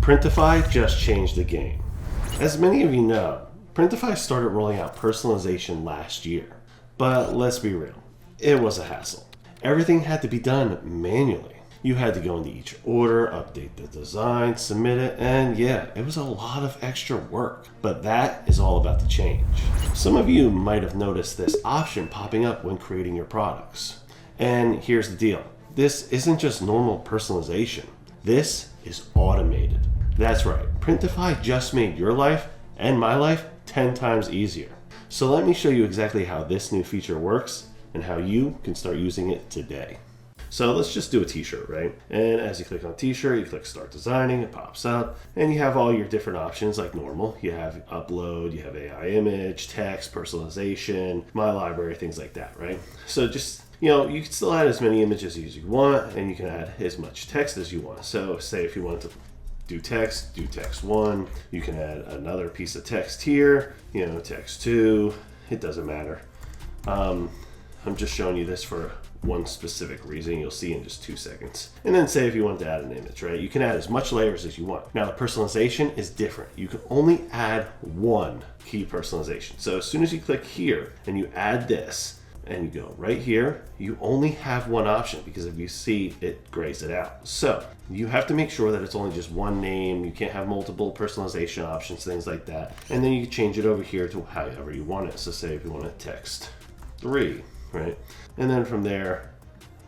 Printify just changed the game. As many of you know, Printify started rolling out personalization last year. But let's be real, it was a hassle. Everything had to be done manually. You had to go into each order, update the design, submit it, and yeah, it was a lot of extra work. But that is all about to change. Some of you might have noticed this option popping up when creating your products. And here's the deal. This isn't just normal personalization. This is automated. That's right, Printify just made your life and my life 10 times easier. So let me show you exactly how this new feature works and how you can start using it today. So let's just do a t-shirt, right? And as you click on t-shirt, you click start designing, it pops up, and you have all your different options like normal. You have upload, you have AI image, text, personalization, my library, things like that, right? So just, you can still add as many images as you want, and you can add as much text as you want. So say if you want to do text 1. You can add another piece of text here, text 2. It doesn't matter. I'm just showing you this for one specific reason. You'll see in just 2 seconds. And then say if you want to add an image, right? You can add as much layers as you want. Now the personalization is different. You can only add one key personalization. So as soon as you click here and you add this, and you go right here, you only have one option because if you see, it grays it out. So you have to make sure that it's only just one name. You can't have multiple personalization options, things like that. And then you can change it over here to however you want it. So say if you want to text 3, right? And then from there,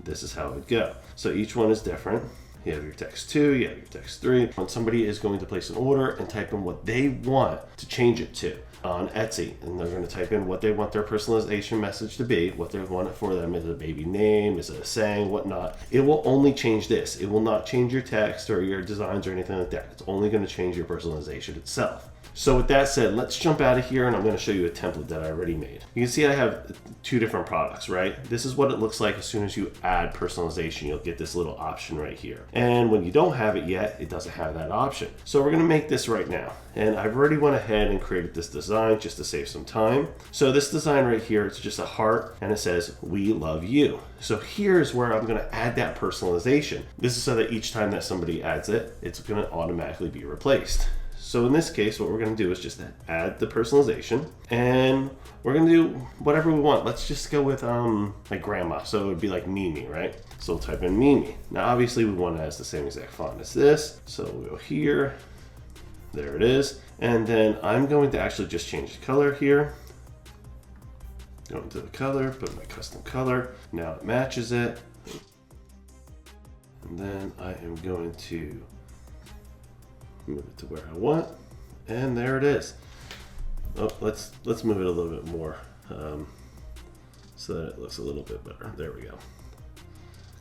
this is how it would go. So each one is different. You have your text 2, you have your text 3. When somebody is going to place an order and type in what they want to change it to on Etsy, and they're going to type in what they want their personalization message to be, what they want it for them. Is it a baby name? Is it a saying? Whatnot? It will only change this. It will not change your text or your designs or anything like that. It's only going to change your personalization itself. So with that said, let's jump out of here and I'm going to show you a template that I already made. You can see I have 2 different products, right? This is what it looks like as soon as you add personalization. You'll get this little option right here. And when you don't have it yet, it doesn't have that option. So we're going to make this right now. And I've already went ahead and created this design just to save some time. So this design right here, it's just a heart and it says, "We love you." So here's where I'm going to add that personalization. This is so that each time that somebody adds it, it's going to automatically be replaced. So in this case, what we're going to do is just add the personalization, and we're going to do whatever we want. Let's just go with like grandma. So it would be like Mimi, right? So we'll type in Mimi. Now, obviously, we want it as the same exact font as this. So we'll go here. There it is. And then I'm going to actually just change the color here. Go into the color, put my custom color. Now it matches it. And then I am going to move it to where I want, and there it is. Oh, let's move it a little bit more so that it looks a little bit better. There we go.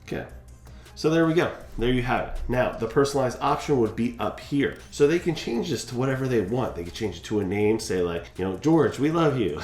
Okay, so there we go. There you have it. Now the personalized option would be up here, so they can change this to whatever they want. They can change it to a name, say like, George, we love you.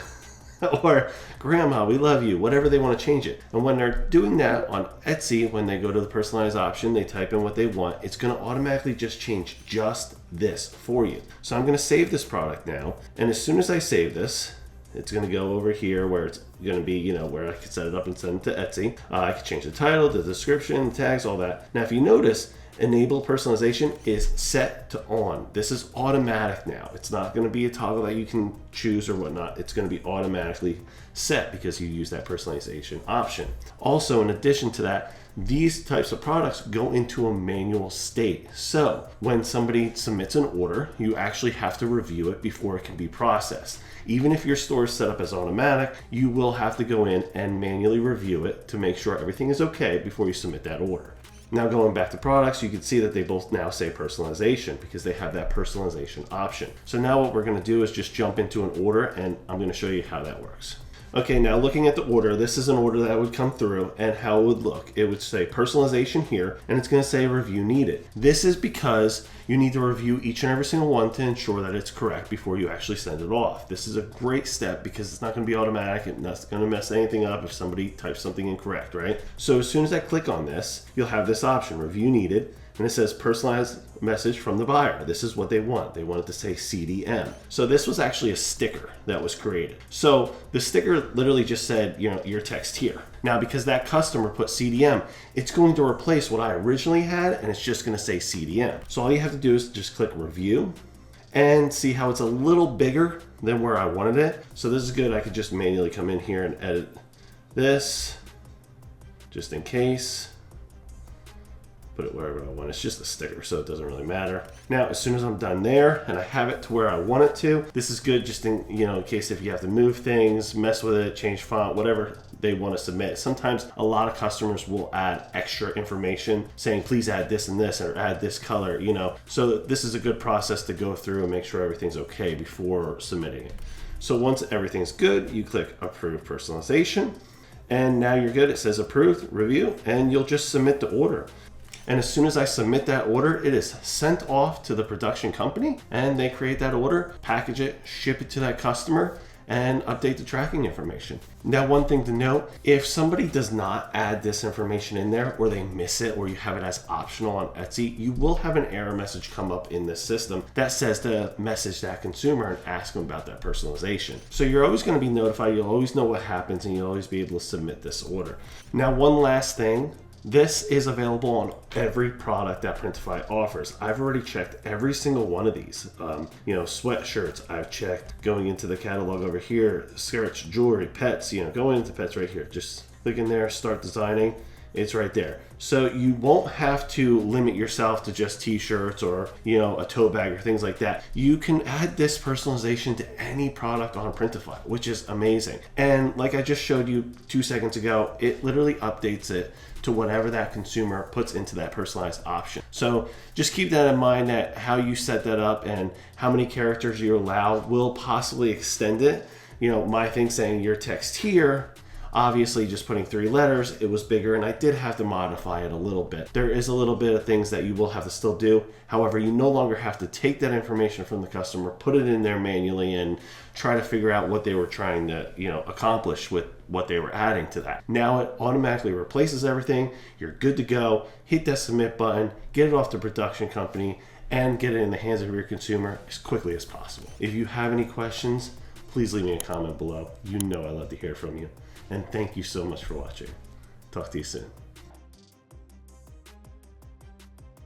Or Grandma, we love you, whatever they want to change it. And when they're doing that on Etsy, when they go to the personalized option, they type in what they want, it's going to automatically just change just this for you. So I'm going to save this product now. And as soon as I save this, it's going to go over here where it's going to be, where I can set it up and send it to Etsy. I can change the title, the description, tags, all that. Now, if you notice, enable personalization is set to on. This is automatic now. It's not going to be a toggle that you can choose or whatnot. It's going to be automatically set because you use that personalization option. Also, in addition to that, these types of products go into a manual state. So when somebody submits an order, you actually have to review it before it can be processed. Even if your store is set up as automatic, you will have to go in and manually review it to make sure everything is okay before you submit that order. Now going back to products, you can see that they both now say personalization because they have that personalization option. So now what we're going to do is just jump into an order, and I'm going to show you how that works. Okay, now looking at the order, this is an order that would come through and how it would look. It would say personalization here, and it's going to say review needed. This is because you need to review each and every single one to ensure that it's correct before you actually send it off. This is a great step because it's not going to be automatic and that's going to mess anything up if somebody types something incorrect, right? So as soon as I click on this, you'll have this option, review needed, and it says personalized message from the buyer. This is what they want. They want it to say CDM. So this was actually a sticker that was created. So the sticker literally just said, your text here. Now, because that customer put CDM, it's going to replace what I originally had, and it's just going to say CDM. So all you have to do is just click review and see how it's a little bigger than where I wanted it. So this is good. I could just manually come in here and edit this just in case. Put it wherever I want. It's just a sticker, so it doesn't really matter. Now, as soon as I'm done there and I have it to where I want it to, this is good just in case if you have to move things, mess with it, change font, whatever they want to submit. Sometimes a lot of customers will add extra information saying, please add this and this, or add this color, So this is a good process to go through and make sure everything's okay before submitting it. So once everything's good, you click approve personalization, and now you're good. It says approved, review, and you'll just submit the order. And as soon as I submit that order, it is sent off to the production company, and they create that order, package it, ship it to that customer, and update the tracking information. Now, one thing to note, if somebody does not add this information in there, or they miss it, or you have it as optional on Etsy, you will have an error message come up in this system that says to message that consumer and ask them about that personalization. So you're always going to be notified, you'll always know what happens, and you'll always be able to submit this order. Now, one last thing, this is available on every product that Printify offers. I've already checked every single one of these. Sweatshirts, I've checked. Going into the catalog over here, skirts, jewelry, pets, going into pets right here. Just click in there, start designing. It's right there. So you won't have to limit yourself to just t-shirts or, a tote bag or things like that. You can add this personalization to any product on Printify, which is amazing. And like I just showed you 2 seconds ago, it literally updates it to whatever that consumer puts into that personalized option. So just keep that in mind, that how you set that up and how many characters you allow will possibly extend it. My thing saying your text here, obviously just putting 3 letters, it was bigger, and I did have to modify it a little bit. There is a little bit of things that you will have to still do. However, you no longer have to take that information from the customer, put it in there manually, and try to figure out what they were trying to, accomplish with what they were adding to that. Now it automatically replaces everything. You're good to go. Hit that submit button, get it off the production company, and get it in the hands of your consumer as quickly as possible. If you have any questions, please leave me a comment below. I love to hear from you. And thank you so much for watching. Talk to you soon.